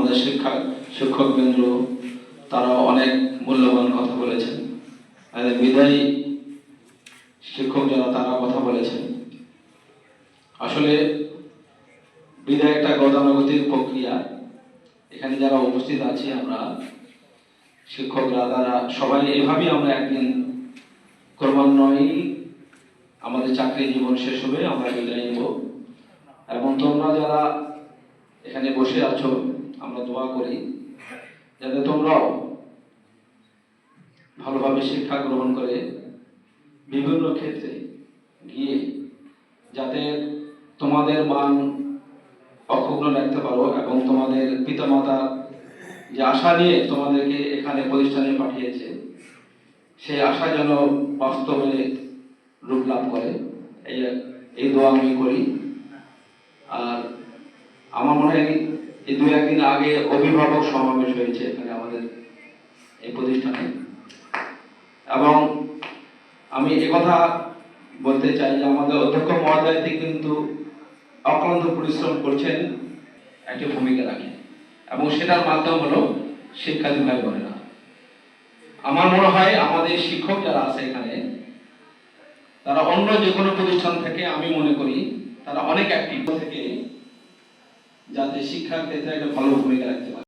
আমাদের শিক্ষকবৃন্দ তারা অনেক মূল্যবান কথা বলেছেন। বিদায়ী শিক্ষক যারা তারা কথা বলেছেন। আসলে বিদায় একটা গতানুগতিক প্রক্রিয়া। এখানে যারা উপস্থিত আছি আমরা শিক্ষকরা তারা সবাই এভাবেই আমরা একদিন ক্রমান্বয়ে আমাদের চাকরি জীবন শেষ হবে, আমরা বিদায় নেব। এবং তোমরা যারা এখানে বসে আছো আমরা দোয়া করি যাতে তোমরাও ভালোভাবে শিক্ষা গ্রহণ করে বিভিন্ন ক্ষেত্রে গিয়ে যাতে তোমাদের মান অক্ষুণ্ণ রাখতে পারো এবং তোমাদের পিতামাতা যে আশা নিয়ে তোমাদেরকে এখানে প্রতিষ্ঠানে পাঠিয়েছে সেই আশা যেন বাস্তবে রূপ লাভ করে, এই দোয়া আমি করি। আর আমার মনে হয় এই দু একদিন আগে অভিভাবক সমাবেশ হয়েছে এখানে আমাদের এই প্রতিষ্ঠানে, এবং আমি একথা বলতে চাই যে আমাদের অধ্যক্ষ মহোদয় কিন্তু অক্লান্ত পরিশ্রম করছেন, একটি ভূমিকা রাখেন এবং সেটার মাধ্যম হলো শিক্ষার্থী ভাই বোনেরা। আমার মনে হয় আমাদের শিক্ষক যারা আছে এখানে তারা অন্য যে কোনো প্রতিষ্ঠান থেকে আমি মনে করি তারা অনেক অ্যাক্টিভ থেকে যাতে শিক্ষার ক্ষেত্রে একটা ভালো ভূমিকা রাখতে পারে।